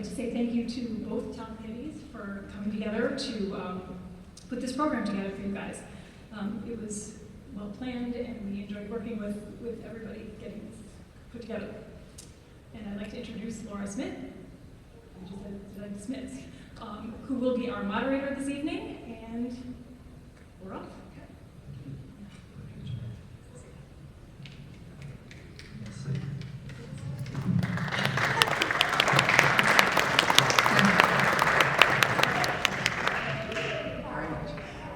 like to say thank you to both town committees for coming together to put this program together for you guys. It was well planned, and we enjoyed working with everybody getting this put together. And I'd like to introduce Laura Smith, who will be our moderator this evening, and we're off.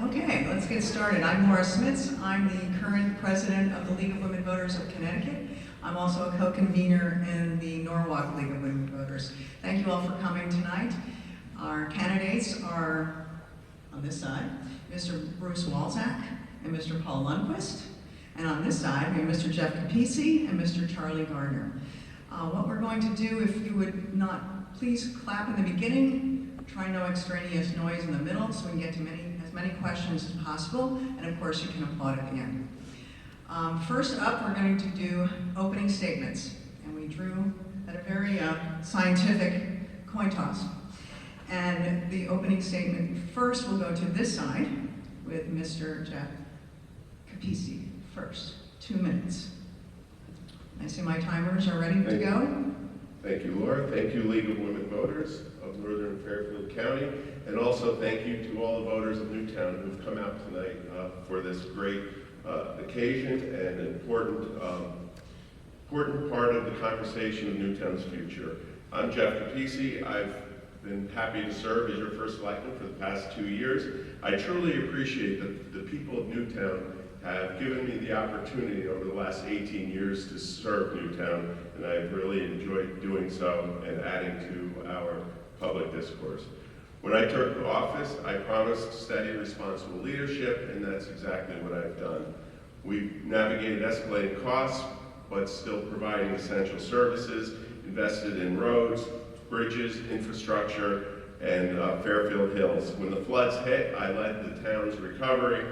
Okay, let's get started. I'm Laura Smith. I'm the current president of the League of Women Voters of Connecticut. I'm also a co-convener in the Norwalk League of Women Voters. Thank you all for coming tonight. Our candidates are, on this side, Mr. Bruce Walczak and Mr. Paul Lundquist. And on this side, we have Mr. Jeff Capisi and Mr. Charlie Gardner. What we're going to do, if you would not please clap in the beginning, try no extraneous noise in the middle so we can get to as many questions as possible, and of course you can applaud at the end. First up, we're going to do opening statements, and we drew at a very scientific coin toss. And the opening statement first will go to this side with Mr. Jeff Capisi first. 2 minutes. I see my timers are ready to go. Thank you, Laura. Thank you, League of Women Voters of Northern Fairfield County. And also thank you to all the voters of Newtown who've come out tonight for this great occasion and an important part of the conversation of Newtown's future. I'm Jeff Capisi. I've been happy to serve as your first selectman for the past 2 years. I truly appreciate that the people of Newtown have given me the opportunity over the last 18 years to serve Newtown, and I've really enjoyed doing so and adding to our public discourse. When I took office, I promised steady, responsible leadership, and that's exactly what I've done. We've navigated escalating costs, but still providing essential services, invested in roads, bridges, infrastructure, and Fairfield Hills. When the floods hit, I led the town's recovery,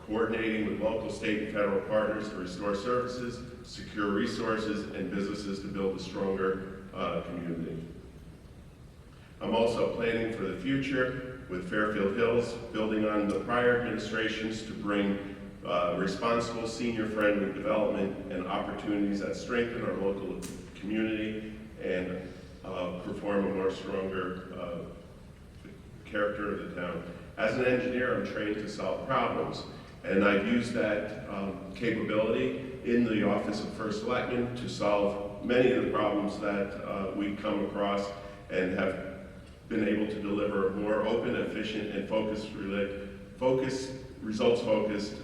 coordinating with local, state, and federal partners to restore services, secure resources, and businesses to build a stronger community. I'm also planning for the future with Fairfield Hills, building on the prior administrations to bring responsible, senior-friendly development and opportunities that strengthen our local community and perform a more stronger character of the town. As an engineer, I'm trained to solve problems, and I've used that capability in the office of First Selectman to solve many of the problems that we come across and have been able to deliver a more open, efficient, and results-focused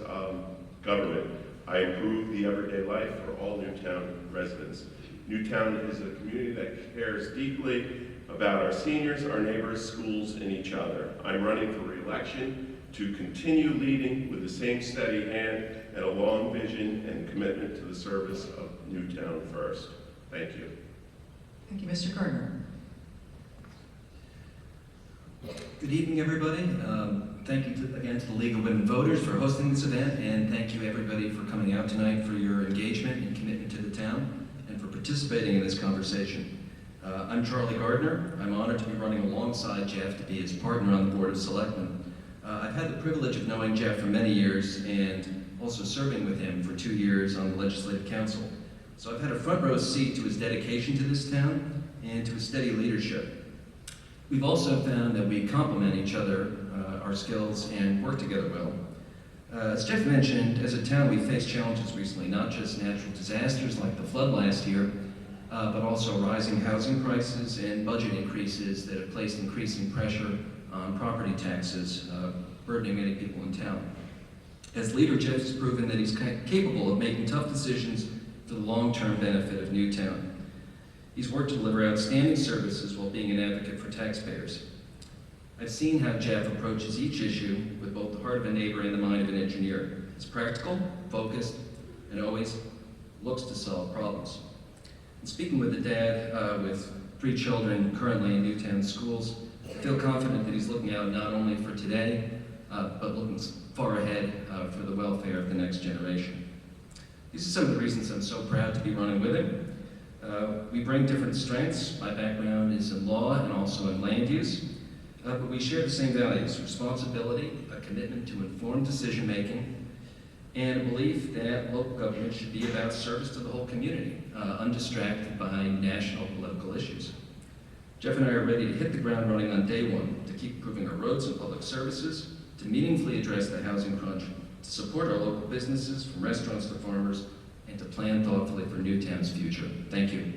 government. I improve the everyday life for all Newtown residents. Newtown is a community that cares deeply about our seniors, our neighbors, schools, and each other. I'm running for re-election to continue leading with the same steady hand and a long vision and commitment to the service of Newtown first. Thank you. Thank you, Mr. Gardner. Good evening, everybody. Thank you again to the League of Women Voters for hosting this event, and thank you everybody for coming out tonight, for your engagement and commitment to the town, and for participating in this conversation. I'm Charlie Gardner. I'm honored to be running alongside Jeff to be his partner on the Board of Selectmen. I've had the privilege of knowing Jeff for many years and also serving with him for 2 years on the Legislative Council. So I've had a front row seat to his dedication to this town and to his steady leadership. We've also found that we complement each other, our skills, and work together well. As Jeff mentioned, as a town we faced challenges recently, not just natural disasters like the flood last year, but also rising housing prices and budget increases that have placed increasing pressure on property taxes, burdening many people in town. As leader, Jeff has proven that he's capable of making tough decisions for the long-term benefit of Newtown. He's worked to deliver outstanding services while being an advocate for taxpayers. I've seen how Jeff approaches each issue with both the heart of a neighbor and the mind of an engineer. He's practical, focused, and always looks to solve problems. And speaking with a dad with 3 children currently in Newtown schools, I feel confident that he's looking out not only for today, but looking far ahead for the welfare of the next generation. These are some of the reasons I'm so proud to be running with him. We bring different strengths. My background is in law and also in land use, but we share the same values: responsibility, a commitment to informed decision-making, and a belief that local government should be about service to the whole community, undistracted by national political issues. Jeff and I are ready to hit the ground running on day one, to keep improving our roads and public services, to meaningfully address the housing crunch, to support our local businesses, from restaurants to farmers, and to plan thoughtfully for Newtown's future. Thank you.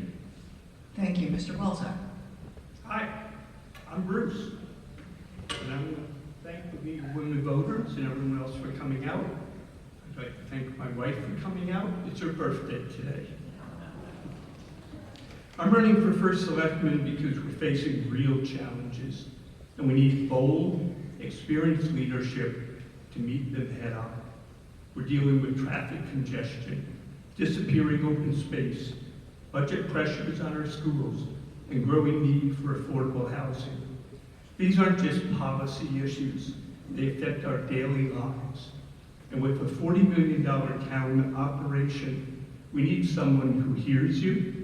Thank you. Mr. Walczak. Hi, I'm Bruce, and I want to thank the League of Women Voters and everyone else for coming out. I'd like to thank my wife for coming out. It's her birthday today. I'm running for first selectman because we're facing real challenges, and we need bold, experienced leadership to meet them head on. We're dealing with traffic congestion, disappearing open space, budget pressures on our schools, and growing need for affordable housing. These aren't just policy issues, they affect our daily lives. And with a $40 million town operation, we need someone who hears you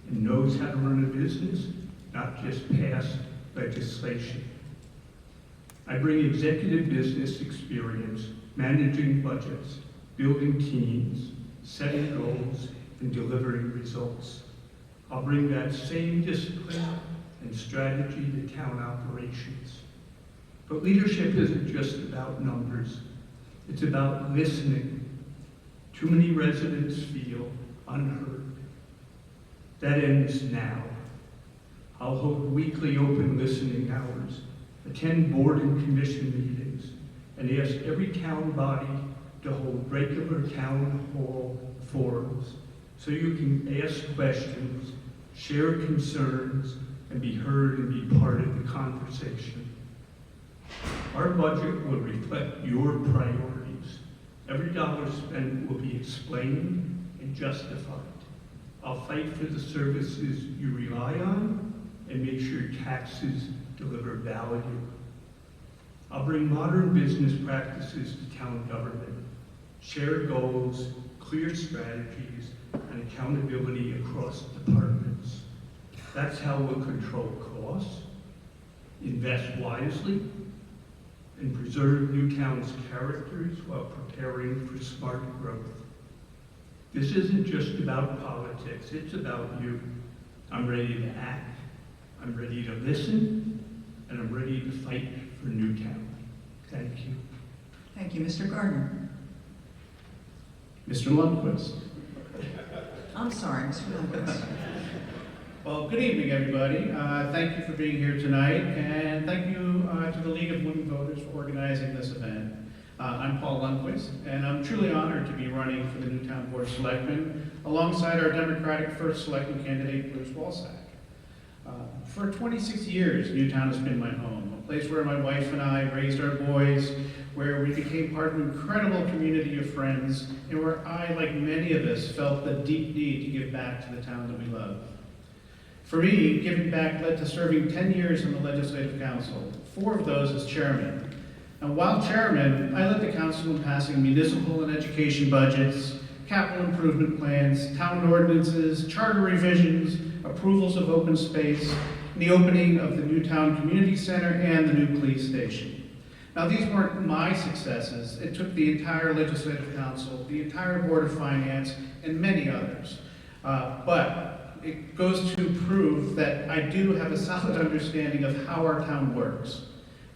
and knows how to run a business, not just pass legislation. I bring executive business experience, managing budgets, building teams, setting goals, and delivering results. I'll bring that same discipline and strategy to town operations. But leadership isn't just about numbers. It's about listening. Too many residents feel unheard. That ends now. I'll hold weekly open listening hours, attend board and commission meetings, and ask every town body to hold regular town hall forums so you can ask questions, share concerns, and be heard and be part of the conversation. Our budget will reflect your priorities. Every dollar spent will be explained and justified. I'll fight for the services you rely on and make sure taxes deliver value. I'll bring modern business practices to town government, shared goals, clear strategies, and accountability across departments. That's how we'll control costs, invest wisely, and preserve Newtown's characters while preparing for smart growth. This isn't just about politics, it's about you. I'm ready to act, I'm ready to listen, and I'm ready to fight for Newtown. Thank you. Thank you. Mr. Gardner. Mr. Lundquist. I'm sorry, Mr. Lundquist. Well, good evening, everybody. Thank you for being here tonight, and thank you to the League of Women Voters for organizing this event. I'm Paul Lundquist, and I'm truly honored to be running for the Newtown Board of Selectmen alongside our Democratic First Selectman candidate, Bruce Walczak. For 26 years, Newtown has been my home, a place where my wife and I raised our boys, where we became part of an incredible community of friends, and where I, like many of us, felt the deep need to give back to the town that we love. For me, giving back led to serving 10 years in the Legislative Council, 4 of those as chairman. And while chairman, I led the council in passing municipal and education budgets, capital improvement plans, town ordinances, charter revisions, approvals of open space, and the opening of the Newtown Community Center and the new police station. Now, these weren't my successes. It took the entire Legislative Council, the entire Board of Finance, and many others. But it goes to prove that I do have a solid understanding of how our town works.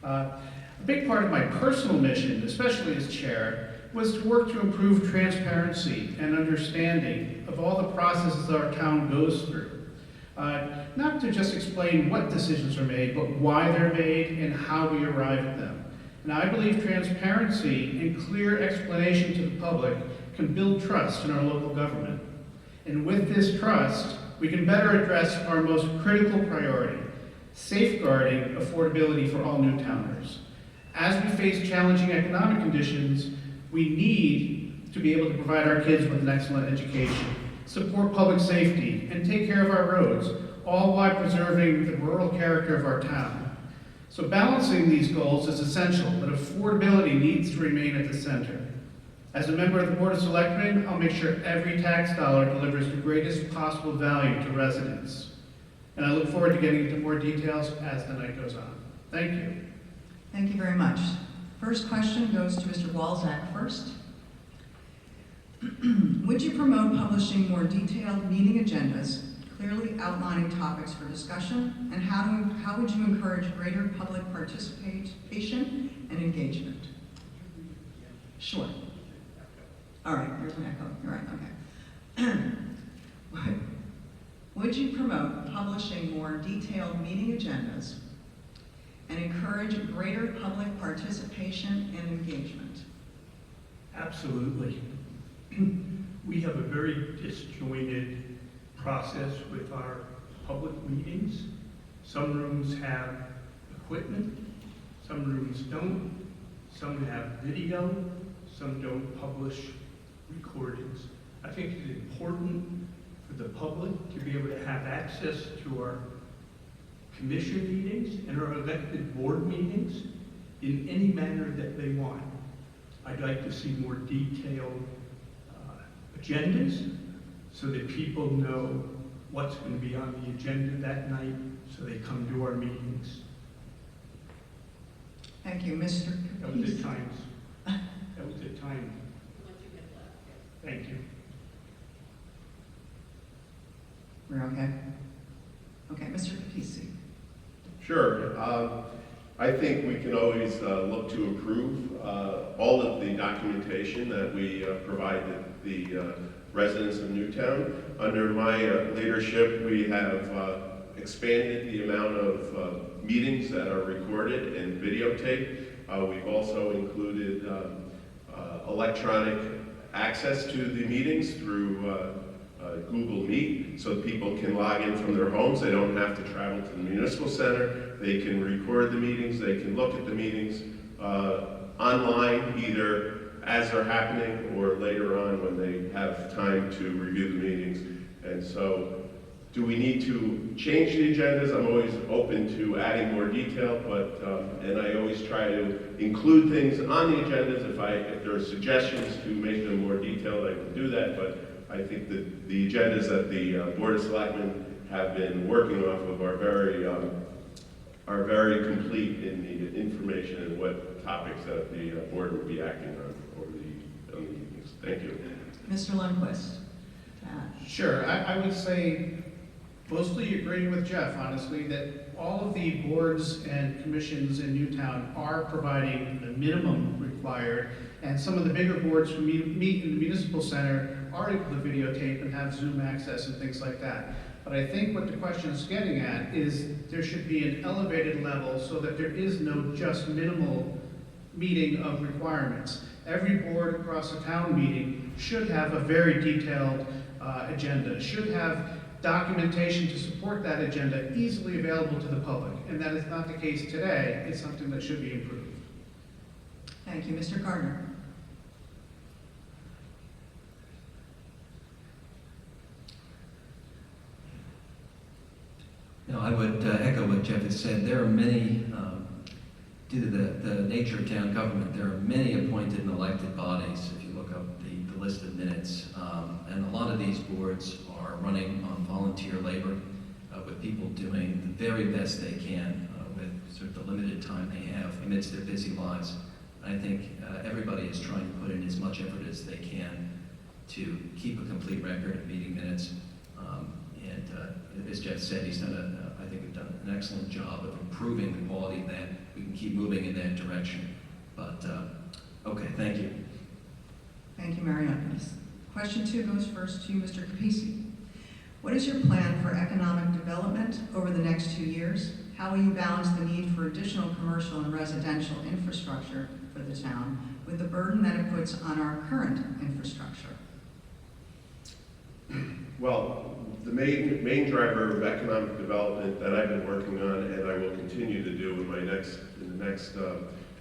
A big part of my personal mission, especially as chair, was to work to improve transparency and understanding of all the processes our town goes through. Not to just explain what decisions are made, but why they're made and how we arrive at them. And I believe transparency and clear explanation to the public can build trust in our local government. And with this trust, we can better address our most critical priority, safeguarding affordability for all Newtowners. As we face challenging economic conditions, we need to be able to provide our kids with an excellent education, support public safety, and take care of our roads, all while preserving the rural character of our town. So balancing these goals is essential, but affordability needs to remain at the center. As a member of the Board of Selectmen, I'll make sure every tax dollar delivers the greatest possible value to residents. And I look forward to getting into more details as the night goes on. Thank you. Thank you very much. First question goes to Mr. Walczak first. Would you promote publishing more detailed meeting agendas, clearly outlining topics for discussion, and how would you encourage greater public participation and engagement? Sure. All right, here's an echo. You're right, okay. Would you promote publishing more detailed meeting agendas and encourage greater public participation and engagement? Absolutely. We have a very disjointed process with our public meetings. Some rooms have equipment, some rooms don't, some have video, some don't publish recordings. I think it's important for the public to be able to have access to our commission meetings and our elected board meetings in any manner that they want. I'd like to see more detailed agendas so that people know what's going to be on the agenda that night so they come to our meetings. Thank you, Mr. That was Capizzi. at times. That was at times. Thank you. We're okay? Okay, Mr. Capizzi. Sure. I think we can always look to improve all of the documentation that we provide the residents of Newtown. Under my leadership, we have expanded the amount of meetings that are recorded and videotaped. We've also included electronic access to the meetings through Google Meet, so people can log in from their homes. They don't have to travel to the municipal center. They can record the meetings. They can look at the meetings online, either as they're happening or later on when they have time to review the meetings. And so, do we need to change the agendas? I'm always open to adding more detail, but and I always try to include things on the agendas. If there are suggestions to make them more detailed, I can do that. But I think that the agendas that the Board of Selectmen have been working off of are very complete in the information and what topics that the board will be acting on over the meetings. Thank you. Mr. Lundquist. Sure, I would say mostly agreeing with Jeff, honestly, that all of the boards and commissions in Newtown are providing the minimum required, and some of the bigger boards who meet in the municipal center are able to videotape and have Zoom access and things like that. But I think what the question is getting at is there should be an elevated level so that there is no just minimal meeting of requirements. Every board across the town meeting should have a very detailed agenda, should have documentation to support that agenda easily available to the public. And that is not the case today. It's something that should be improved. Thank you, Mr. Gardner. No, I would echo what Jeff has said. There are many, due to the nature of town government, there are many appointed and elected bodies, if you look up the list of minutes. And a lot of these boards are running on volunteer labor, with people doing the very best they can with sort of the limited time they have amidst their busy lives. I think everybody is trying to put in as much effort as they can to keep a complete record of meeting minutes. And as Jeff said, he's done I think we've done an excellent job of improving the quality of that. We can keep moving in that direction. But, okay, thank you. Thank you, Marion. Question 2 goes first to Mr. Capizzi. What is your plan for economic development over the next 2 years? How will you balance the need for additional commercial and residential infrastructure for the town with the burden that it puts on our current infrastructure? Well, the main driver of economic development that I've been working on, and I will continue to do in the next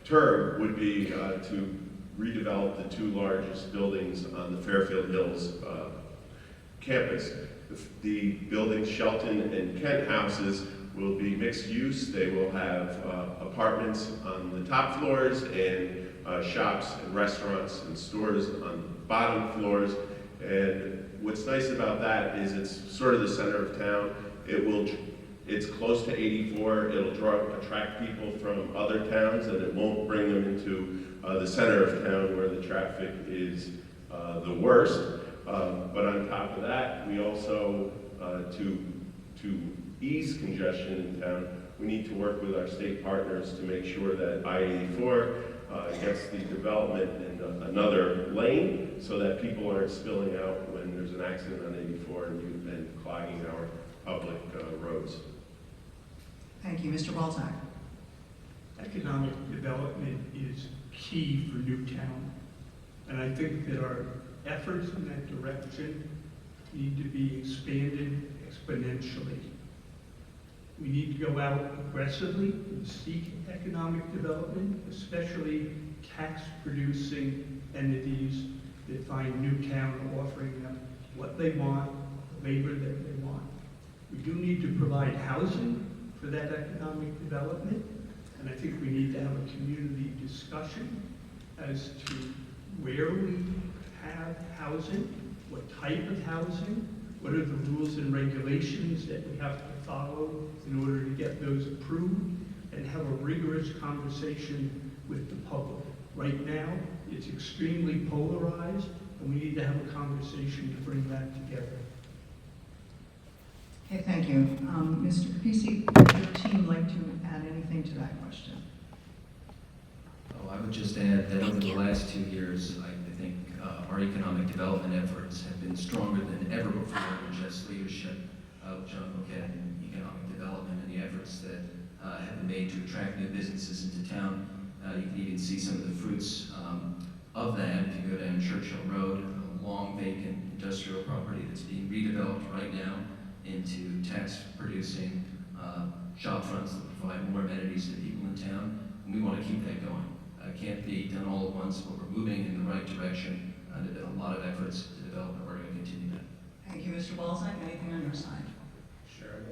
term, would be to redevelop the 2 largest buildings on the Fairfield Hills campus. The buildings, Shelton and Kent houses, will be mixed use. They will have apartments on the top floors and shops and restaurants and stores on bottom floors. And what's nice about that is it's sort of the center of town. It's close to 84. It'll attract people from other towns, and it won't bring them into the center of town where the traffic is the worst. But on top of that, we also, to ease congestion in town, we need to work with our state partners to make sure that I-84 gets the development in another lane so that people aren't spilling out when there's an accident on 84 and clogging our public roads. Thank you. Mr. Balzac. Economic development is key for Newtown, and I think that our efforts in that direction need to be expanded exponentially. We need to go out aggressively and seek economic development, especially tax-producing entities that find Newtown offering them what they want, labor that they want. We do need to provide housing for that economic development, and I think we need to have a community discussion as to where we have housing, what type of housing, what are the rules and regulations that we have to follow in order to get those approved, and have a rigorous conversation with the public. Right now, it's extremely polarized, and we need to have a conversation to bring that together. Okay, thank you. Mr. Capisi, would your team like to add anything to that question? Oh, I would just add that over the last 2 years, I think our economic development efforts have been stronger than ever before in just leadership of John Boquette in economic development and the efforts that have been made to attract new businesses into town. You can even see some of the fruits of that if you go down Churchill Road, a long vacant industrial property that's being redeveloped right now into tax-producing shop fronts that provide more amenities to people in town, and we want to keep that going. It can't be done all at once, but we're moving in the right direction. There's been a lot of efforts to develop, and we're going to continue that. Thank you. Mr. Balzac, anything on your side? Sure.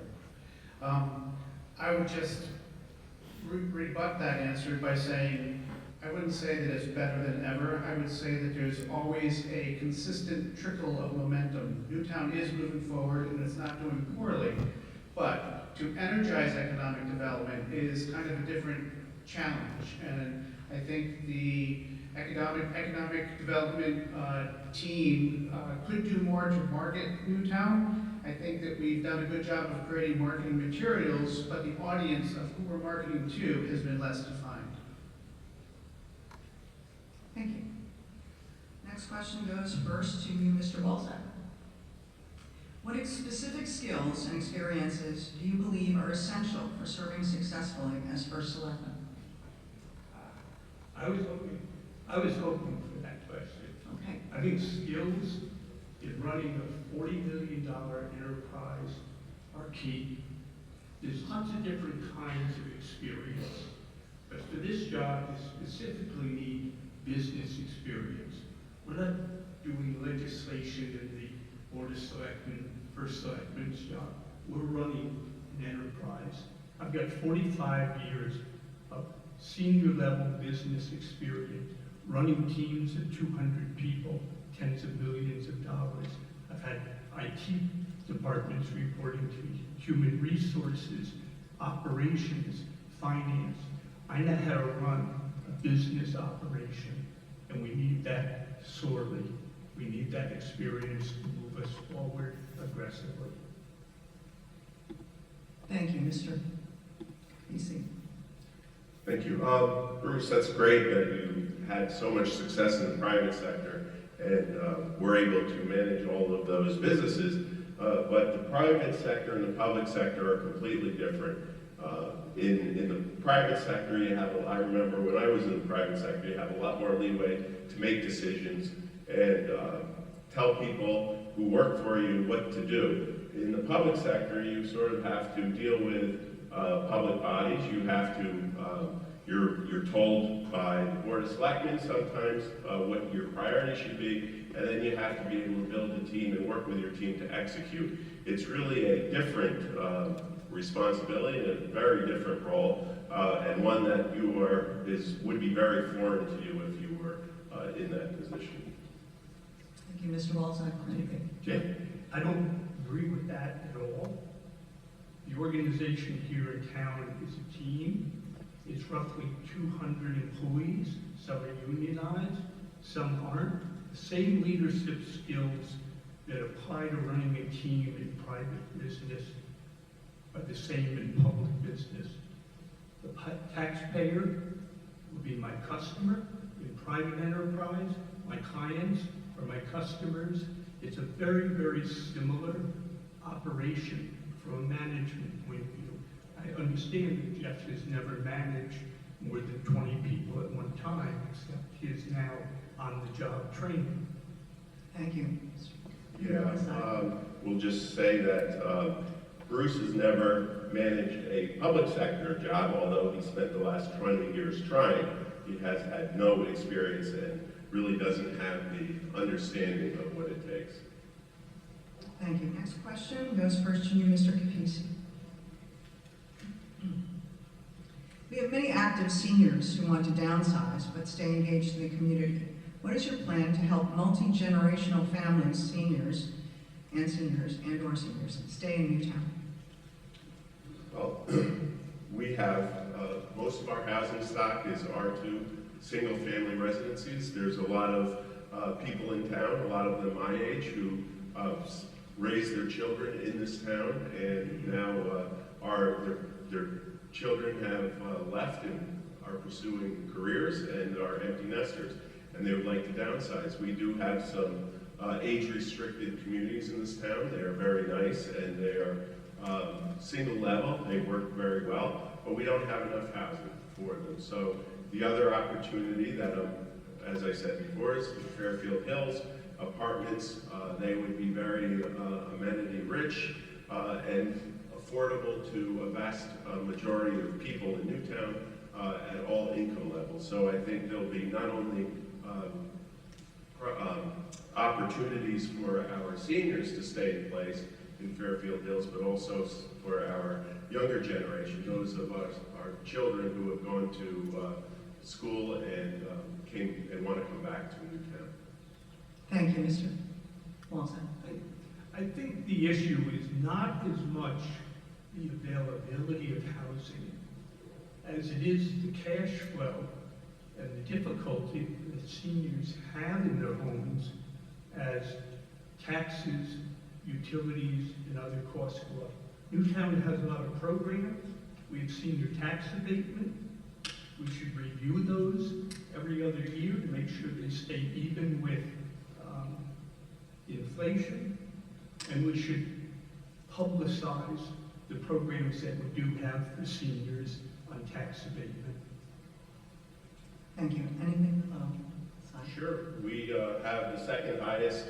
I would just rebut that answer by saying, I wouldn't say that it's better than ever. I would say that there's always a consistent trickle of momentum. Newtown is moving forward, and it's not doing poorly. But to energize economic development is kind of a different challenge. And I think the economic development team could do more to market Newtown. I think that we've done a good job of creating marketing materials, but the audience of who we're marketing to has been less defined. Thank you. Next question goes first to you, Mr. Balzac. What specific skills and experiences do you believe are essential for serving successfully as First Selectman? I was hoping for that question. Okay. I think skills in running a $40 million enterprise are key. There's lots of different kinds of experience, but for this job, you specifically need business experience. We're not doing legislation in the Board of Selectmen, First Selectmen's job. We're running an enterprise. I've got 45 years of senior level business experience, running teams of 200 people, tens of millions of dollars. I've had IT departments reporting to me, human resources, operations, finance. I know how to run a business operation, and we need that sorely. We need that experience to move us forward aggressively. Thank you, Mr. PC. Thank you. Bruce, that's great that you had so much success in the private sector and were able to manage all of those businesses. But the private sector and the public sector are completely different. In the private sector, I remember when I was in the private sector, you have a lot more leeway to make decisions and tell people who work for you what to do. In the public sector, you sort of have to deal with public bodies. You have to, you're told by the Board of Selectmen sometimes what your priorities should be, and then you have to be able to build a team and work with your team to execute. It's really a different responsibility and a very different role and one that would be very foreign to you if you were in that position. Thank you, Mr. Walzak. Anything? Jim? I don't agree with that at all. The organization here in town is a team. It's roughly 200 employees. Some are unionized, some aren't. The same leadership skills that apply to running a team in private business are the same in public business. The taxpayer will be my customer. In private enterprise, my clients are my customers. It's a very, very similar operation from a management point of view. I understand that Jeff has never managed more than 20 people at one time, except he is now on-the-job training. Thank you. Yeah, we'll just say that Bruce has never managed a public sector job, although he spent the last 20 years trying. He has had no experience and really doesn't have the understanding of what it takes. Thank you. Next question goes first to you, Mr. Capisi. We have many active seniors who want to downsize but stay engaged in the community. What is your plan to help multi-generational families, seniors, or seniors, stay in Newtown? Well, we have, most of our housing stock is R2 single-family residencies. There's a lot of people in town, a lot of them my age, who raised their children in this town, and now their children have left and are pursuing careers and are empty nesters, and they would like to downsize. We do have some age-restricted communities in this town. They are very nice, and they are single level. They work very well, but we don't have enough housing for them. So the other opportunity that, as I said before, is the Fairfield Hills apartments. They would be very amenity rich and affordable to a vast majority of people in Newtown at all income levels. So I think there'll be not only opportunities for our seniors to stay in place in Fairfield Hills, but also for our younger generation, those of us, our children who have gone to school and want to come back to Newtown. Thank you, Mr. Walzak. I think the issue is not as much the availability of housing as it is the cash flow and the difficulty that seniors have in their homes as taxes, utilities, and other costs go up. Newtown has a lot of programs. We have senior tax abatement. We should review those every other year to make sure they stay even with inflation. And we should publicize the programs that we do have for seniors on tax abatement. Thank you. Anything? Sure. We have the second highest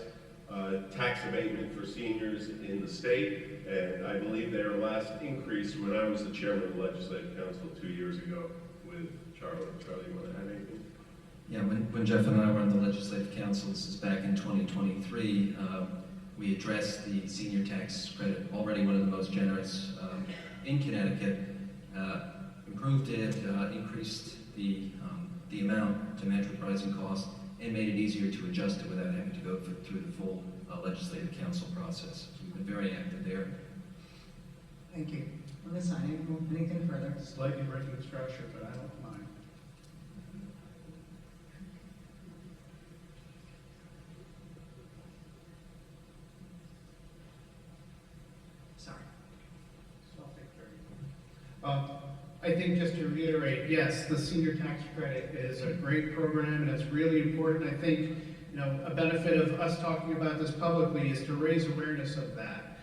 tax abatement for seniors in the state, and I believe their last increase when I was the chairman of the Legislative Council 2 years ago with Charlie. Charlie, you want to add anything? Yeah, when Jeff and I were on the Legislative Council, this is back in 2023, we addressed the senior tax credit, already one of the most generous in Connecticut, improved it, increased the amount to match with rising costs, and made it easier to adjust it without having to go through the full Legislative Council process. So we've been very active there. Thank you. On this side, anything further? Slightly breaking the structure, but I don't mind. Sorry. So I'll take 30. I think just to reiterate, yes, the senior tax credit is a great program and it's really important. I think, a benefit of us talking about this publicly is to raise awareness of that.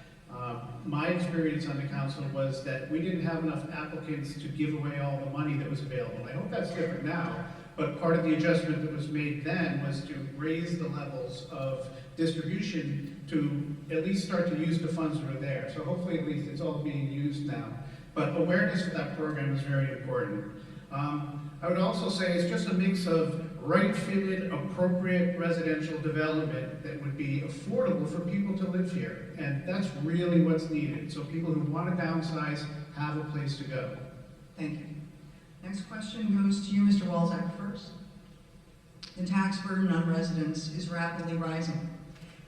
My experience on the council was that we didn't have enough applicants to give away all the money that was available. I hope that's different now, but part of the adjustment that was made then was to raise the levels of distribution to at least start to use the funds that are there. So hopefully at least it's all being used now. But awareness for that program is very important. I would also say it's just a mix of right-fitted, appropriate residential development that would be affordable for people to live here. And that's really what's needed. So people who want to downsize have a place to go. Thank you. Next question goes to you, Mr. Walczak, first. The tax burden on residents is rapidly rising.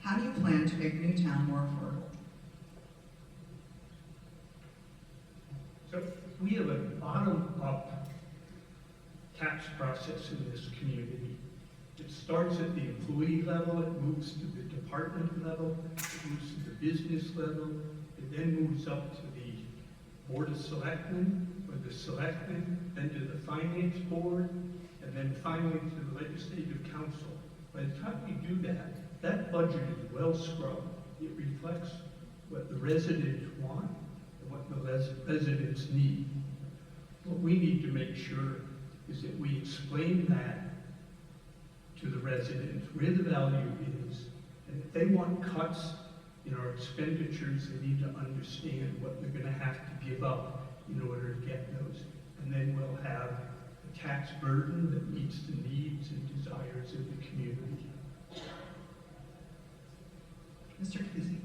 How do you plan to make Newtown more affordable? So we have a bottom-up tax process in this community. It starts at the employee level, it moves to the department level, it moves to the business level, it then moves up to the Board of Selectmen, or the Selectmen, then to the Finance Board, and then finally to the Legislative Council. By the time we do that, that budget is well scrubbed. It reflects what the residents want and what the residents need. What we need to make sure is that we explain that to the residents where the value is, and if they want cuts in our expenditures, they need to understand what they're going to have to give up in order to get those. And then we'll have a tax burden that meets the needs and desires of the community. Mr. Kizzy.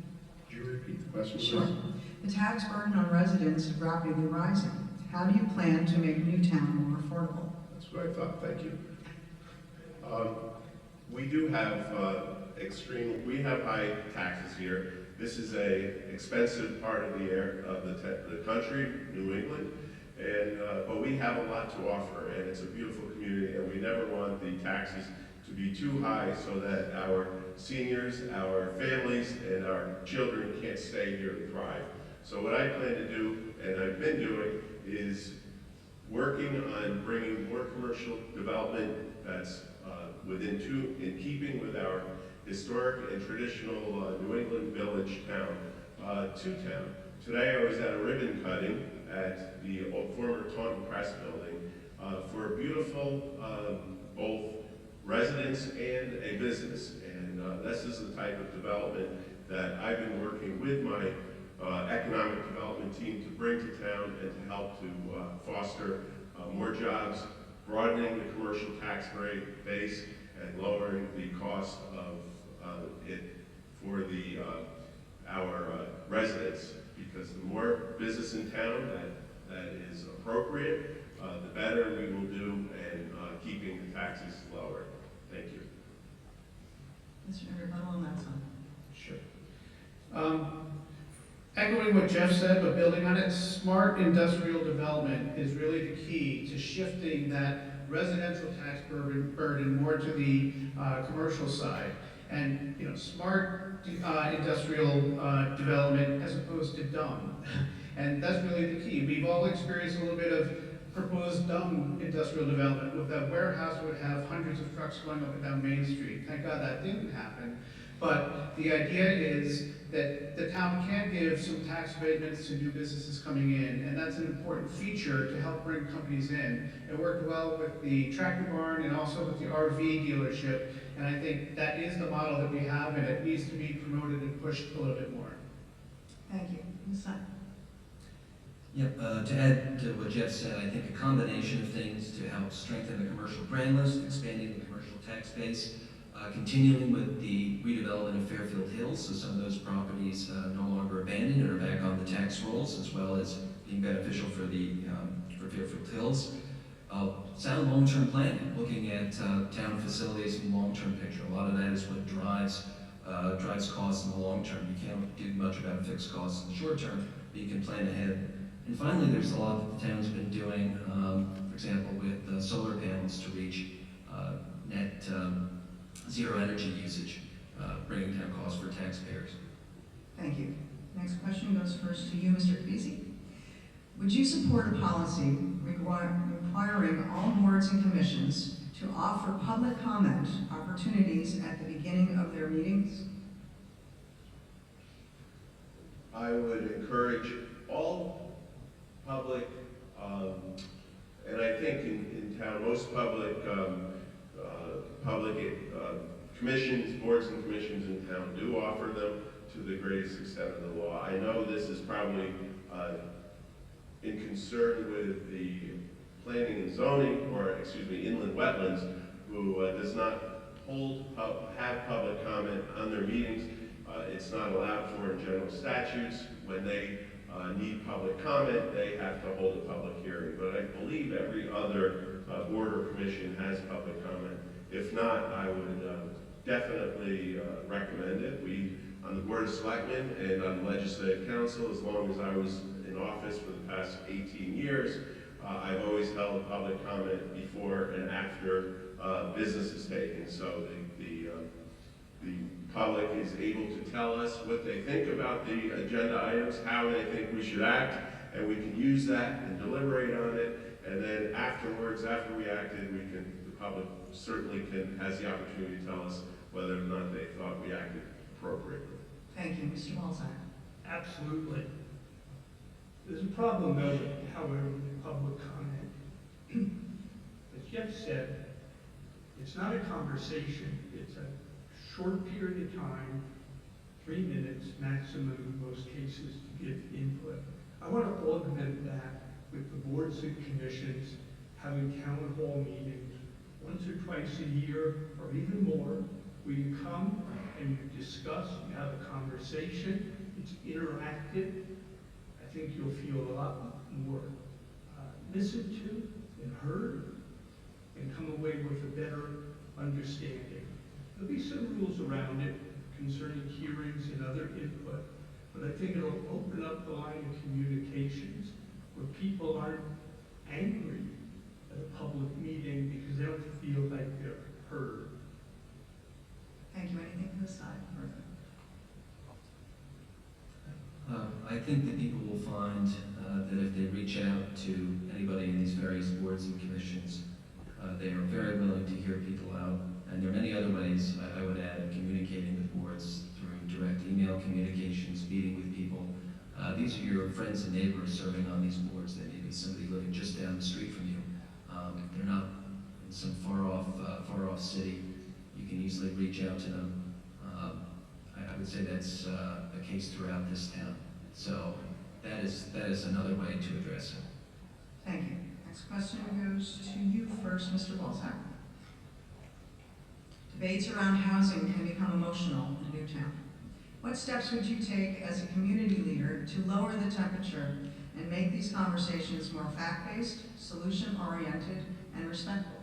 Could you repeat the question, please? Sure. The tax burden on residents is rapidly rising. How do you plan to make Newtown more affordable? That's what I thought, thank you. We do have we have high taxes here. This is a expensive part of the country, New England, and but we have a lot to offer, and it's a beautiful community, and we never want the taxes to be too high so that our seniors, our families, and our children can't stay here and thrive. So what I plan to do, and I've been doing, is working on bringing more commercial development that's in keeping with our historic and traditional New England village town to town. Today I was at a ribbon cutting at the former Taunton Press building for a beautiful both residence and a business. And this is the type of development that I've been working with my economic development team to bring to town and to help to foster more jobs, broadening the commercial tax rate base, and lowering the cost of it for our residents. Because the more business in town that is appropriate, the better we will do in keeping the taxes lower. Thank you. Mr. Rebuttal on that side. Sure. Echoing what Jeff said, but building on it, smart industrial development is really the key to shifting that residential tax burden more to the commercial side. And, you know, smart industrial development as opposed to dumb. And that's really the key. We've all experienced a little bit of proposed dumb industrial development with that warehouse would have hundreds of trucks going up and down Main Street. Thank God that didn't happen. But the idea is that the town can give some tax abatements to new businesses coming in, and that's an important feature to help bring companies in. It worked well with the tractor barn and also with the RV dealership, and I think that is the model that we have, and it needs to be promoted and pushed a little bit more. Thank you. Ms. Sutton. Yep, to add to what Jeff said, I think a combination of things to help strengthen the commercial brand list, expanding the commercial tax base, continuing with the redevelopment of Fairfield Hills, so some of those properties no longer abandoned and are back on the tax rolls, as well as being beneficial for for Fairfield Hills. Sound long-term planning, looking at town facilities in the long-term picture. A lot of that is what drives costs in the long term. You can't do much about fixed costs in the short term, but you can plan ahead. And finally, there's a lot that the town's been doing, for example, with solar panels to reach net zero energy usage, bringing down costs for taxpayers. Thank you. Next question goes first to you, Mr. Kibisi. Would you support a policy requiring all boards and commissions to offer public comment opportunities at the beginning of their meetings? I would encourage all public, and I think in town, most public commissions, boards and commissions in town do offer them to the greatest extent of the law. I know this is probably in concern with the planning and zoning, or excuse me, inland wetlands, who does not have public comment on their meetings. It's not allowed for in general statutes. When they need public comment, they have to hold a public hearing. But believe every other board or commission has public comment. If not, I would definitely recommend it. We, on the Board of Selectmen and on the Legislative Council, as long as I was in office for the past 18 years, I've always held public comment before and after business is taken. So the public is able to tell us what they think about the agenda items, how they think we should act, and we can use that and deliberate on it. And then afterwards, after we acted, the public certainly has the opportunity to tell us whether or not they thought we acted appropriately. Thank you, Mr. Walzak. Absolutely. There's a problem though, however, with public comment. As Jeff said, it's not a conversation, it's a short period of time, 3 minutes maximum in most cases to give input. I want to augment that with the boards and commissions having town hall meetings once or twice a year or even more, where you come and you discuss, you have a conversation, it's interactive. I think you'll feel a lot more listened to and heard and come away with a better understanding. There'll be some rules around it concerning hearings and other input, but I think it'll open up the line of communications where people aren't angry at a public meeting because they don't feel like they're heard. Thank you. Anything from the side? I think that people will find that if they reach out to anybody in these various boards and commissions, they are very willing to hear people out. And there are many other ways, I would add, of communicating with boards through direct email communications, meeting with people. These are your friends and neighbors serving on these boards. They may be somebody living just down the street from you. They're not in some far off city. You can easily reach out to them. I would say that's the case throughout this town. So that is another way to address it. Thank you. Next question goes to you first, Mr. Walzak. Debates around housing can become emotional in Newtown. What steps would you take as a community leader to lower the temperature and make these conversations more fact-based, solution-oriented, and respectful?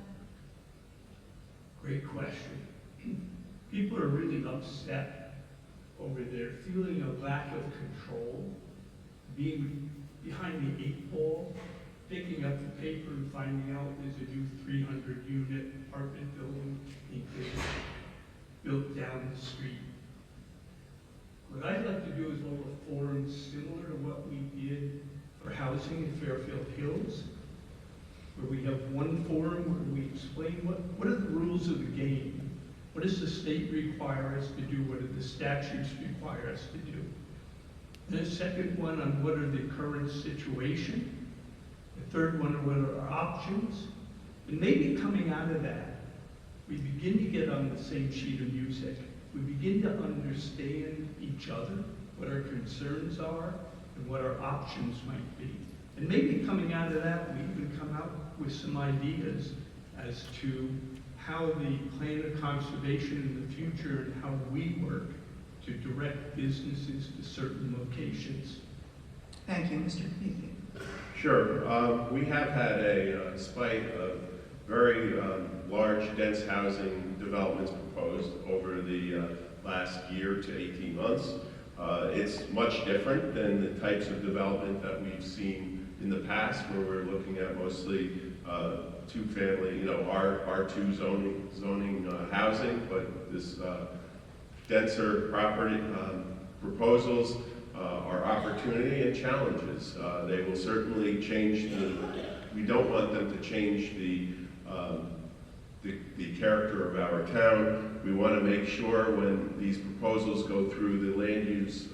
Great question. People are really upset over their feeling of lack of control, being behind the 8 ball, picking up the paper and finding out there's a new 300-unit apartment building being built down the street. What I'd like to do is hold a forum similar to what we did for housing in Fairfield Hills, where we have one forum where we explain what are the rules of the game. What does the state require us to do? What do the statutes require us to do? And a second one on what are the current situation. The third one on what are our options. And maybe coming out of that, we begin to get on the same sheet of music. We begin to understand each other, what our concerns are, and what our options might be. And maybe coming out of that, we even come out with some ideas as to how the plan of conservation in the future and how we work to direct businesses to certain locations. Thank you, Mr. Keithley. Sure. We have had a spike of very large, dense housing developments proposed over the last year to 18 months. It's much different than the types of development that we've seen in the past, where we're looking at mostly two-family, R2 zoning housing, but this denser property proposals are opportunity and challenges. They will certainly change we don't want them to change the character of our town. We want to make sure when these proposals go through the land use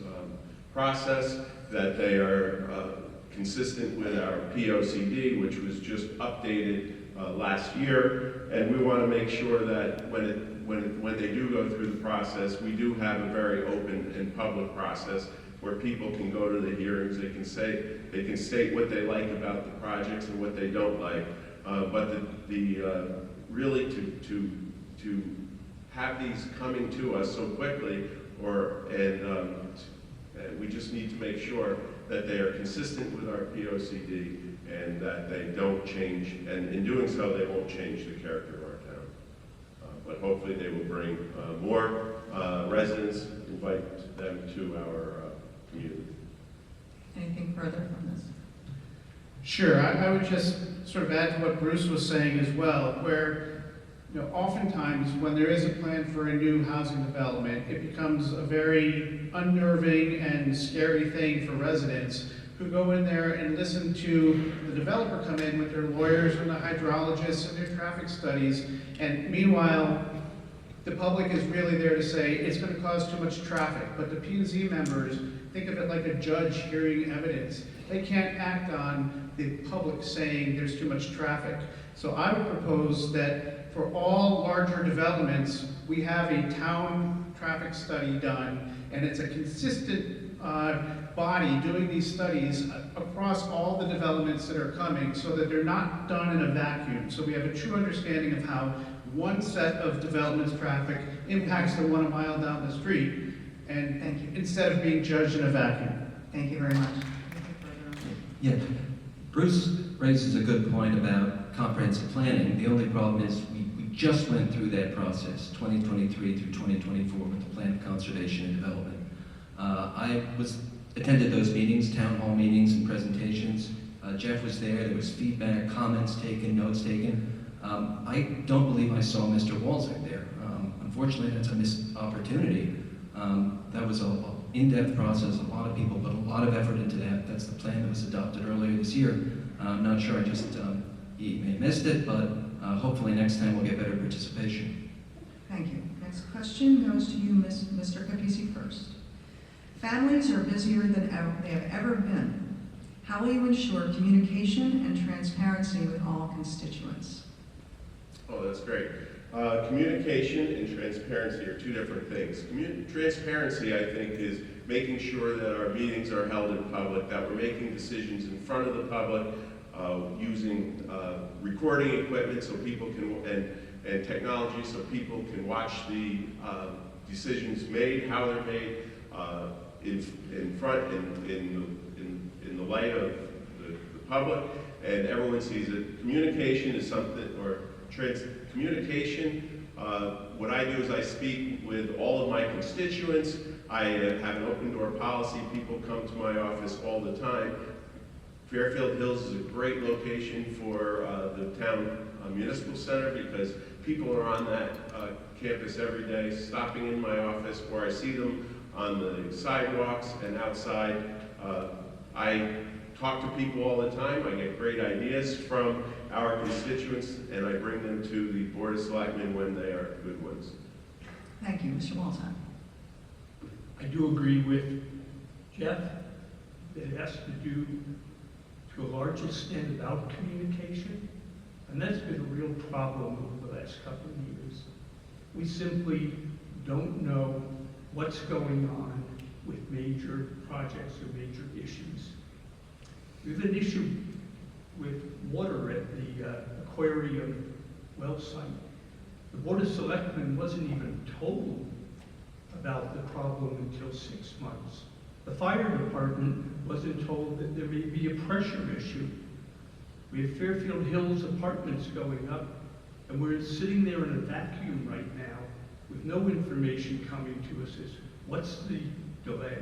process that they are consistent with our POCD, which was just updated last year. And we want to make sure that when they do go through the process, we do have a very open and public process where people can go to the hearings. They can state what they like about the projects and what they don't like. But really to have these coming to us so quickly, we just need to make sure that they are consistent with our POCD and that they don't change, and in doing so, they won't change the character of our town. But hopefully they will bring more residents, invite them to our community. Anything further from this? Sure, I would just sort of add to what Bruce was saying as well, where, oftentimes when there is a plan for a new housing development, it becomes a very unnerving and scary thing for residents who go in there and listen to the developer come in with their lawyers and the hydrologists and their traffic studies, and meanwhile, the public is really there to say it's going to cause too much traffic, but the P&Z members think of it like a judge hearing evidence. They can't act on the public saying there's too much traffic. So I would propose that for all larger developments, we have a town traffic study done, and it's a consistent body doing these studies across all the developments that are coming so that they're not done in a vacuum. So we have a true understanding of how one set of development's traffic impacts the one a mile down the street, and Thank you. instead of being judged in a vacuum. Thank you very much. Anything further? Yeah, Bruce raises a good point about comprehensive planning. The only problem is we just went through that process, 2023 through 2024, with the Plan of Conservation and Development. I attended those meetings, town hall meetings and presentations. Jeff was there was feedback, comments taken, notes taken. I don't believe I saw Mr. Walczak there. Unfortunately, that's a missed opportunity. That was an in-depth process, a lot of people put a lot of effort into that. That's the plan that was adopted earlier this year. I'm not sure, he may have missed it, but hopefully next time we'll get better participation. Thank you. Next question goes to you, Mr. Capisi first. Families are busier than they have ever been. How will you ensure communication and transparency with all constituents? Oh, that's great. Communication and transparency are two different things. Transparency, I think, is making sure that our meetings are held in public, that we're making decisions in front of the public, using recording equipment so people can, and technology so people can watch the decisions made, how they're made, in front, in the light of the public, and everyone sees it. Communication is something, or communication, what I do is I speak with all of my constituents. I have an open door policy. People come to my office all the time. Fairfield Hills is a great location for the town municipal center because people are on that campus every day, stopping in my office, or I see them on the sidewalks and outside. I talk to people all the time. I get great ideas from our constituents, and I bring them to the Board of Selectmen when they are good ones. Thank you, Mr. Walczak. I do agree with Jeff that it has to do to a large extent about communication, and that's been a real problem over the last couple of years. We simply don't know what's going on with major projects or major issues. We have an issue with water at the aquarium well site. The Board of Selectmen wasn't even told about the problem until 6 months. The fire department wasn't told that there may be a pressure issue. We have Fairfield Hills apartments going up, and we're sitting there in a vacuum right now with no information coming to us as what's the delay,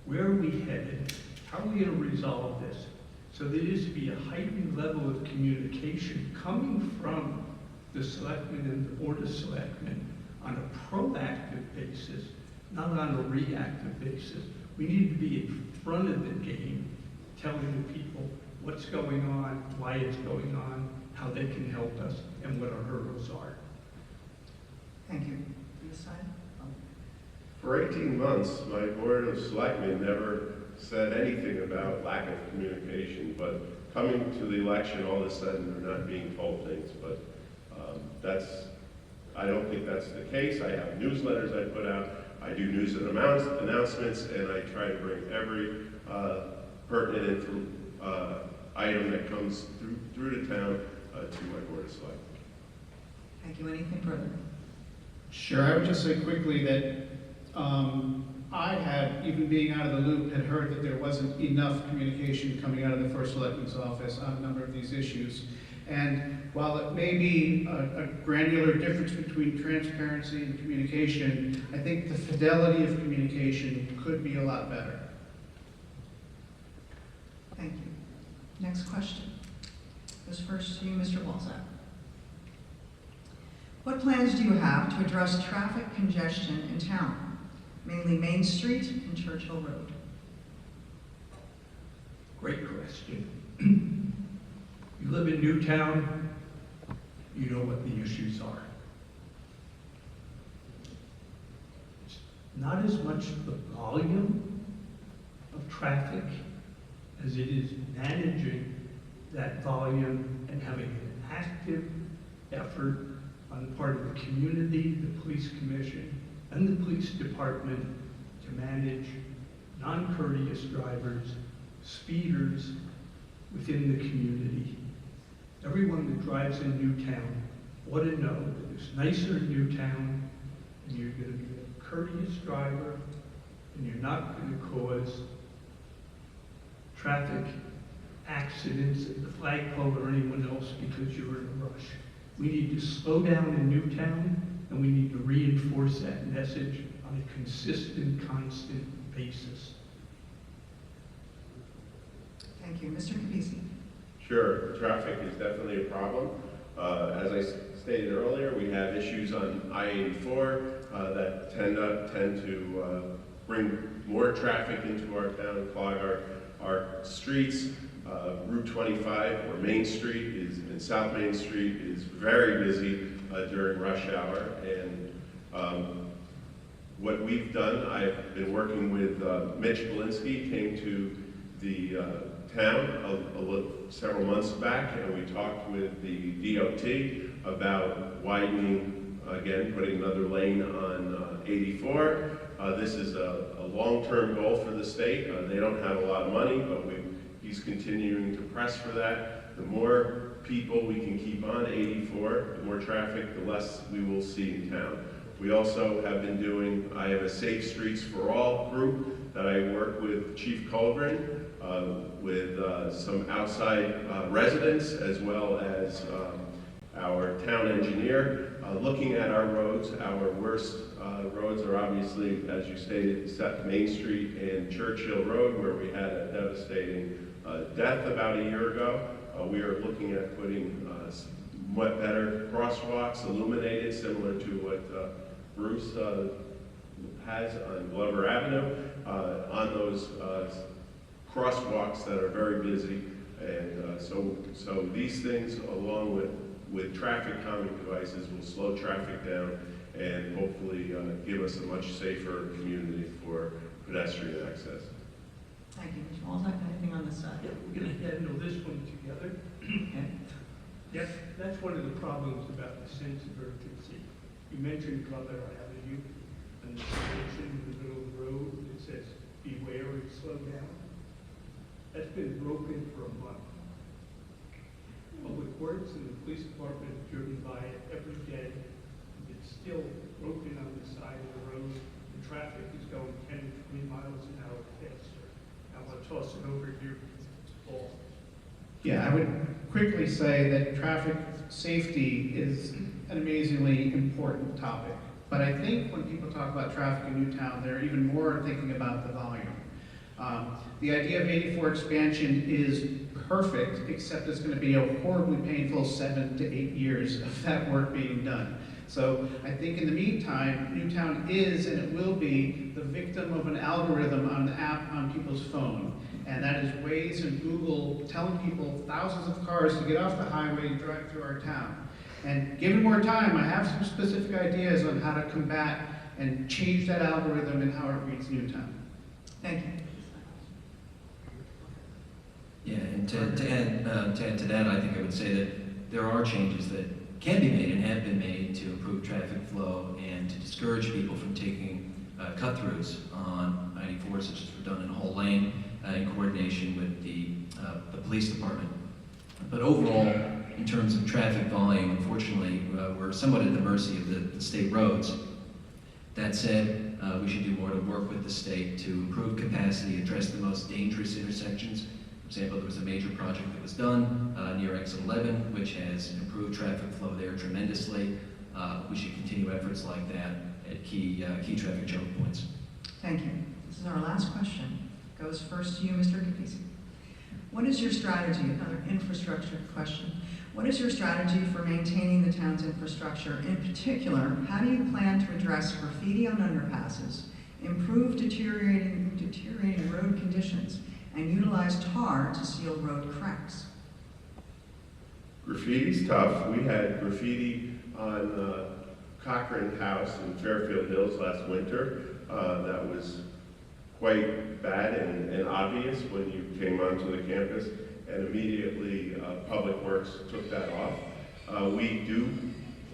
where are we headed, how are we going to resolve this? So there needs to be a heightened level of communication coming from the Selectmen and the Board of Selectmen on a proactive basis, not on a reactive basis. We need to be in front of the game, telling the people what's going on, why it's going on, how they can help us, and what our hurdles are. Thank you. This side? For 18 months, my Board of Selectmen never said anything about lack of communication, but coming to the election, all of a sudden, they're not being told things. But I don't think that's the case. I have newsletters I put out. I do news and announcements, and I try to bring every pertinent item that comes through the town to my Board of Selectmen. Thank you. Anything further? Sure, I would just say quickly that I had, even being out of the loop, had heard that there wasn't enough communication coming out of the First Selectman's office on a number of these issues. And while it may be a granular difference between transparency and communication, I think the fidelity of communication could be a lot better. Thank you. Next question. Goes first to you, Mr. Walzak. What plans do you have to address traffic congestion in town, mainly Main Street and Churchill Road? Great question. You live in Newtown, you know what the issues are. It's not as much the volume of traffic as it is managing that volume and having an active effort on the part of the community, the police commission, and the police department to manage non-courteous drivers, speeders within the community. Everyone that drives in Newtown ought to know that it's nicer in Newtown, and you're going to be a courteous driver, and you're not going to cause traffic accidents at the flagpole or anyone else because you're in a rush. We need to slow down in Newtown, and we need to reinforce that message on a consistent, constant basis. Thank you. Mr. Capisi. Sure, traffic is definitely a problem. As I stated earlier, we have issues on I-84 that tend to bring more traffic into our town, clog our streets. Route 25, or Main Street, and South Main Street is very busy during rush hour. And what we've done, I've been working with Mitch Belinsky, came to the town several months back, and we talked with the DOT about widening, again, putting another lane on 84. This is a long-term goal for the state. They don't have a lot of money, but he's continuing to press for that. The more people we can keep on 84, the more traffic, the less we will see in town. We also have been doing, I have a Safe Streets for All group that I work with Chief Colburn, with some outside residents, as well as our town engineer, looking at our roads. Our worst roads are obviously, as you stated, Main Street and Churchill Road, where we had a devastating death about a year ago. We are looking at putting what better crosswalks illuminated, similar to what Bruce has on Glover Avenue, on those crosswalks that are very busy. And so these things, along with traffic calming devices, will slow traffic down and hopefully give us a much safer community for pedestrian access. Thank you. Mr. Walzak, anything on this side? Yeah, we're going to handle this one together. Okay. Yes, that's one of the problems about the sense of urgency. You mentioned Glover Avenue, and the section in the middle of the road that says, beware and slow down. That's been broken for a month. Public Works and the police department have driven by it every day. It's still broken on the side of the road. The traffic is going 10 to 20 miles an hour faster. I'll toss it over here to Paul. Yeah, I would quickly say that traffic safety is an amazingly important topic. But I think when people talk about traffic in Newtown, they're even more thinking about the volume. The idea of 84 expansion is perfect, except it's going to be a horribly painful 7 to 8 years of that work being done. So I think in the meantime, Newtown is, and it will be, the victim of an algorithm on an app on people's phone. And that is Waze and Google telling people thousands of cars to get off the highway and drive through our town. And given more time, I have some specific ideas on how to combat and change that algorithm and how it reads Newtown. Thank you. Yeah, and to add to that, I think I would say that there are changes that can be made and have been made to improve traffic flow and to discourage people from taking cut-throughs on 94, such as we've done in a whole lane in coordination with the police department. But overall, in terms of traffic volume, unfortunately, we're somewhat at the mercy of the state roads. That said, we should do more to work with the state to improve capacity, address the most dangerous intersections. For example, there was a major project that was done near exit 11, which has improved traffic flow there tremendously. We should continue efforts like that at key traffic choke points. Thank you. This is our last question. Goes first to you, Mr. Capisi. What is your strategy, another infrastructure question, what is your strategy for maintaining the town's infrastructure? In particular, how do you plan to address graffiti on underpasses, improve deteriorating road conditions, and utilize tar to seal road cracks? Graffiti's tough. We had graffiti on Cochrane House in Fairfield Hills last winter. That was quite bad and obvious when you came onto the campus, and immediately Public Works took that off. We do,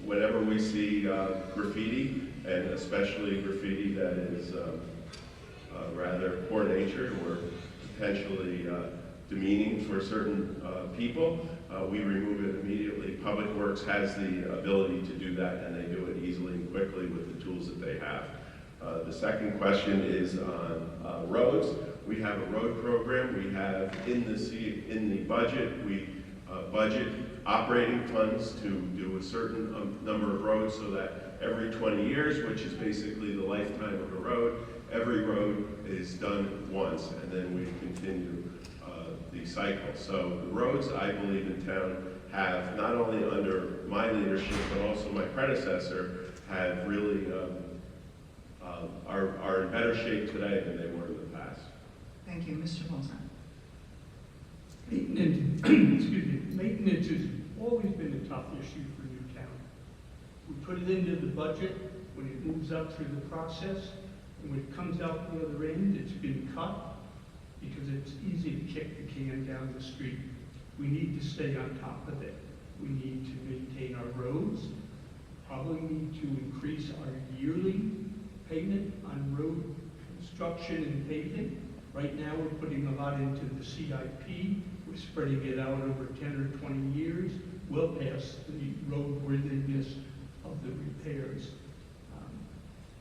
whenever we see graffiti, and especially graffiti that is rather poor-natured or potentially demeaning for certain people, we remove it immediately. Public Works has the ability to do that, and they do it easily and quickly with the tools that they have. The second question is on roads. We have a road program. We have in the budget, we budget operating funds to do a certain number of roads so that every 20 years, which is basically the lifetime of a road, every road is done once, and then we continue the cycle. So the roads, I believe, in town have, not only under my leadership, but also my predecessor, have really are in better shape today than they were in the past. Thank you. Mr. Wilson. Maintenance, excuse me, maintenance has always been a tough issue for Newtown. We put it into the budget when it moves up through the process, and when it comes out the other end, it's been cut because it's easy to kick the can down the street. We need to stay on top of it. We need to maintain our roads, probably need to increase our yearly payment on road construction and paving. Right now, we're putting a lot into the CIP. We're spreading it out over 10 or 20 years. We'll pass the roadworthiness of the repairs.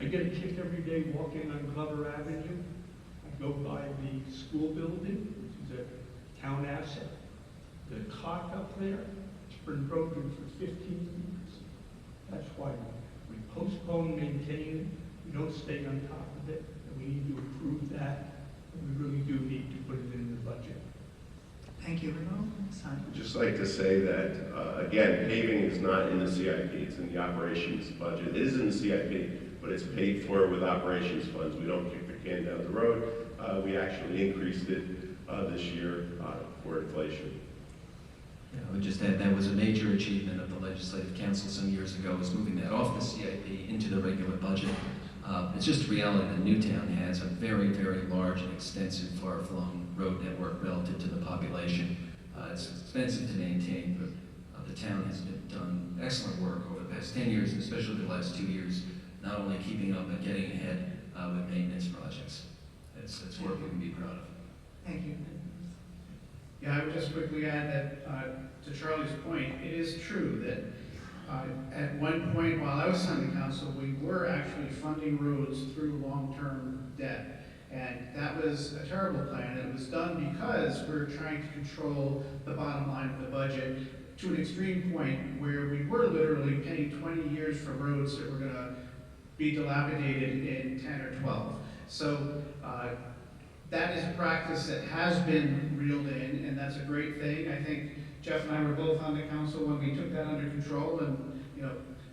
I get a kick every day walking on Glover Avenue. I go by the school building, which is a town asset. The clock up there, it's been broken for 15 years. That's why we postpone maintaining it. We don't stay on top of it, and we need to improve that, and we really do need to put it in the budget. Thank you. Remo? I'd just like to say that, again, paving is not in the CIP, it's in the operations budget. It is in the CIP, but it's paid for with operations funds. We don't kick the can down the road. We actually increased it this year for inflation. Yeah, I would just add that was a major achievement of the Legislative Council some years ago, was moving that off the CIP into the regular budget. It's just a reality that Newtown has a very, very large and extensive far-flung road network relative to the population. It's expensive to maintain, but the town has done excellent work over the past 10 years, and especially the last 2 years, not only keeping up but getting ahead with maintenance projects. It's work we can be proud of. Thank you. Yeah, I would just quickly add that, to Charlie's point, it is true that at one point while I was on the council, we were actually funding roads through long-term debt. And that was a terrible plan. It was done because we were trying to control the bottom line of the budget to an extreme point where we were literally paying 20 years for roads that were going to be dilapidated in 10 or 12. So that is a practice that has been reeled in, and that's a great thing. I think Jeff and I were both on the council when we took that under control, and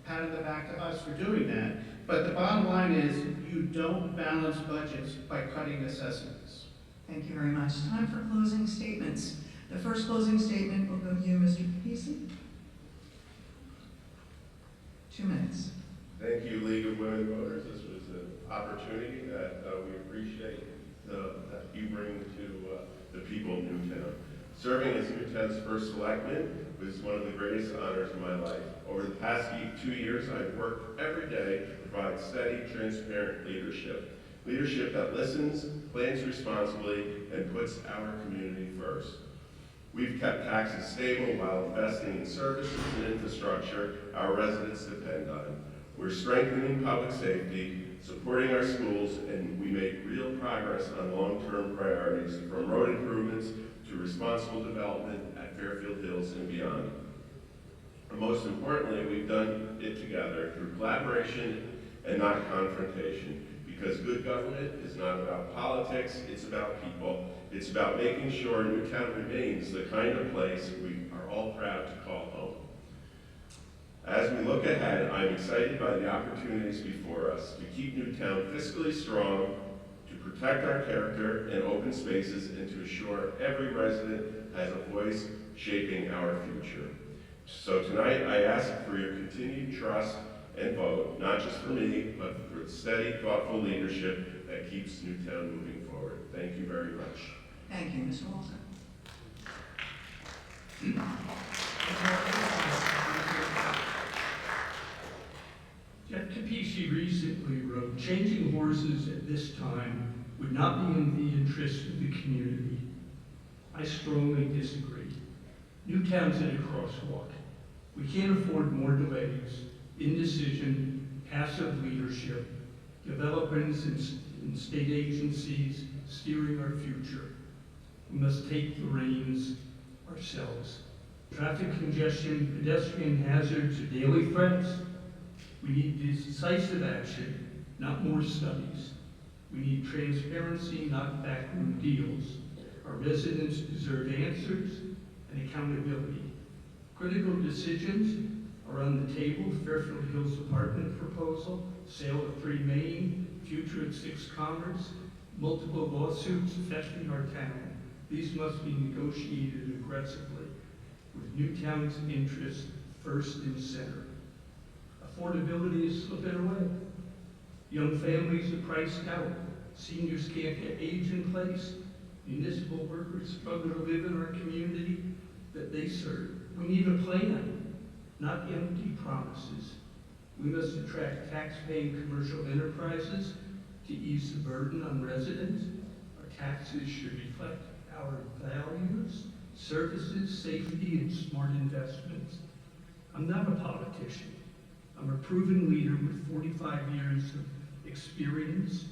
patted the back to us for doing that. But the bottom line is, you don't balance budgets by cutting necessities. Thank you very much. Time for closing statements. The first closing statement will go to you, Mr. Capisi. 2 minutes. Thank you, League of Women Voters. This was an opportunity that we appreciate that you bring to the people of Newtown. Serving as Newtown's first selectman was one of the greatest honors of my life. Over the past 2 years, I've worked every day to provide steady, transparent leadership. Leadership that listens, plans responsibly, and puts our community first. We've kept taxes stable while investing in services and infrastructure our residents depend on. We're strengthening public safety, supporting our schools, and we made real progress on long-term priorities, from road improvements to responsible development at Fairfield Hills and beyond. And most importantly, we've done it together through collaboration and not confrontation, because good government is not about politics, it's about people. It's about making sure Newtown remains the kind of place we are all proud to call home. As we look ahead, I'm excited by the opportunities before us to keep Newtown fiscally strong, to protect our character and open spaces, and to assure every resident has a voice shaping our future. So tonight, I ask for your continued trust and vote, not just for me, but for the steady, thoughtful leadership that keeps Newtown moving forward. Thank you very much. Thank you, Mr. Walton. Jeff Capisi recently wrote, "Changing horses at this time would not be in the interest of the community." I strongly disagree. Newtown's at a crosswalk. We can't afford more delays, indecision, passive leadership, developers and state agencies steering our future. We must take the reins ourselves. Traffic congestion, pedestrian hazards are daily threats. We need decisive action, not more studies. We need transparency, not backroom deals. Our residents deserve answers and accountability. Critical decisions are on the table: Fairfield Hills apartment proposal, sale of 3 Main, future at 6 Commerce, multiple lawsuits affecting our town. These must be negotiated aggressively, with Newtown's interests first and center. Affordability is slipping away. Young families are priced out. Seniors can't get age in place. Municipal workers struggle to live in our community that they serve. We need a plan, not empty promises. We must attract tax-paying commercial enterprises to ease the burden on residents. Our taxes should reflect our values, services, safety, and smart investments. I'm not a politician. I'm a proven leader with 45 years of experience.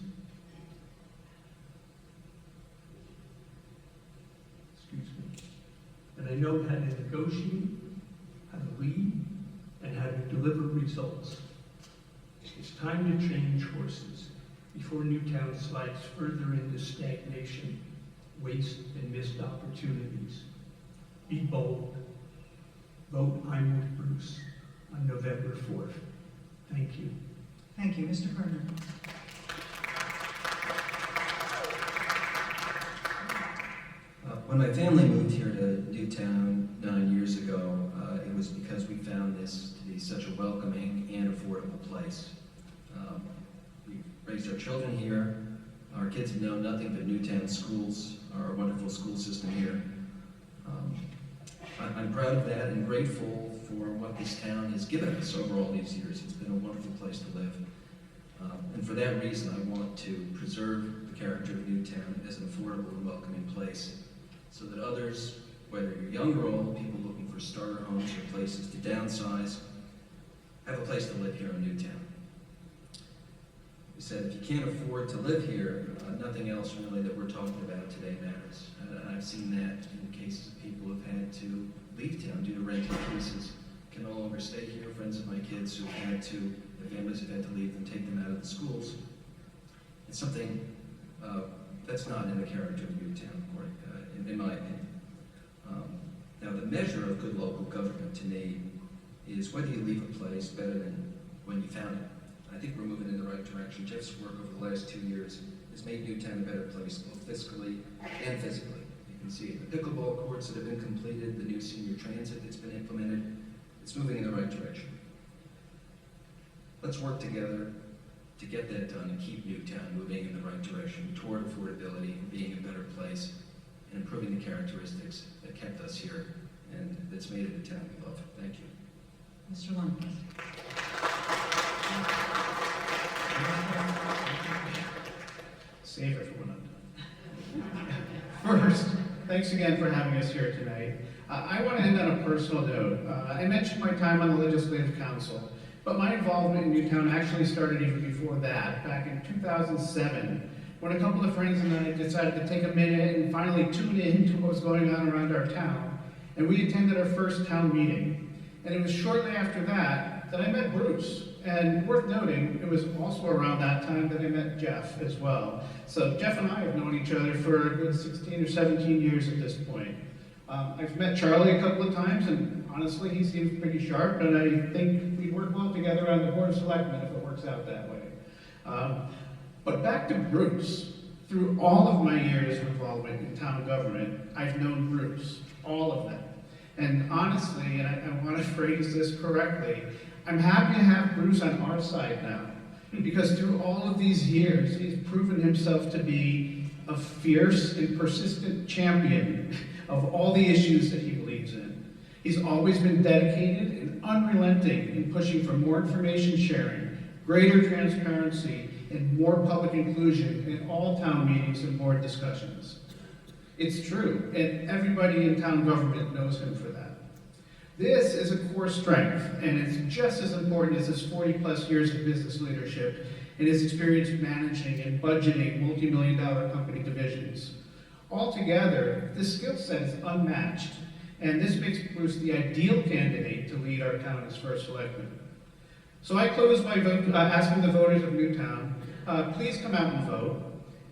Excuse me. And I know how to negotiate, how to lead, and how to deliver results. It's time to change horses before Newtown slides further into stagnation, waste, and missed opportunities. Be bold. Vote I'm with Bruce on November 4th. Thank you. Thank you, Mr. Kerner. When my family moved here to Newtown 9 years ago, it was because we found this to be such a welcoming and affordable place. We raised our children here. Our kids have known nothing but Newtown schools, our wonderful school system here. I'm proud of that and grateful for what this town has given us over all these years. It's been a wonderful place to live. And for that reason, I want to preserve the character of Newtown as an affordable and welcoming place, so that others, whether you're young or old, people looking for starter homes or places to downsize, have a place to live here in Newtown. We said if you can't afford to live here, nothing else really that we're talking about today matters. And I've seen that in cases of people who have had to leave town due to rent increases, can no longer stay here. Friends of my kids who have had to, their families have had to leave them, take them out of the schools. It's something that's not in the character of Newtown, in my opinion. Now, the measure of good local government to me is whether you leave a place better than when you found it. I think we're moving in the right direction. Jeff's work over the last 2 years has made Newtown a better place, both fiscally and physically. You can see it. The pickleball courts that have been completed, the new senior transit that's been implemented, it's moving in the right direction. Let's work together to get that done and keep Newtown moving in the right direction toward affordability and being a better place and improving the characteristics that kept us here and that's made it the town we love. Thank you. Mr. Lundquist. Save it for when I'm done. First, thanks again for having us here tonight. I want to end on a personal note. I mentioned my time on the Legislative Council, But my involvement in Newtown actually started even before that, back in 2007, when a couple of friends and I decided to take a minute and finally tune in to what was going on around our town. And we attended our first town meeting. And it was shortly after that that I met Bruce. And worth noting, it was also around that time that I met Jeff as well. So Jeff and I have known each other for a good 16 or 17 years at this point. I've met Charlie a couple of times, and honestly, he seems pretty sharp, and I think we work well together on the Board of Selectmen if it works out that way. But back to Bruce. Through all of my years of involvement in town government, I've known Bruce, all of them. And honestly, and I want to phrase this correctly, I'm happy to have Bruce on our side now, because through all of these years, he's proven himself to be a fierce and persistent champion of all the issues that he believes in. He's always been dedicated and unrelenting in pushing for more information sharing, greater transparency, and more public inclusion in all town meetings and board discussions. It's true, and everybody in town government knows him for that. This is a core strength, and it's just as important as his 40-plus years of business leadership and his experience managing and budgeting multi-million-dollar company divisions. Altogether, this skill set is unmatched, and this makes Bruce the ideal candidate to lead our town as first selectman. So I close by asking the voters of Newtown, please come out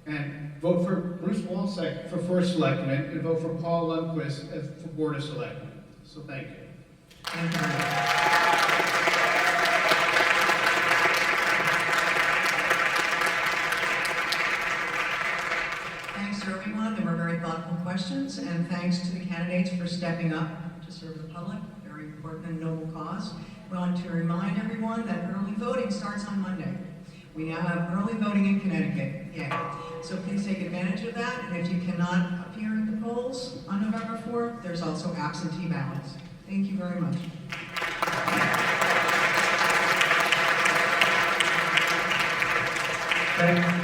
and vote for Bruce Walczak for first selectman, and vote for Paul Lundquist for Board of Selectmen. So thank you. Thank you very much. Thanks to everyone. There were very thoughtful questions, and thanks to the candidates for stepping up to serve the public. Very important and noble cause. We want to remind everyone that early voting starts on Monday. We now have early voting in Connecticut. Yay. So please take advantage of that. And if you cannot appear at the polls on November 4th, there's also absentee ballots. Thank you very much. Thank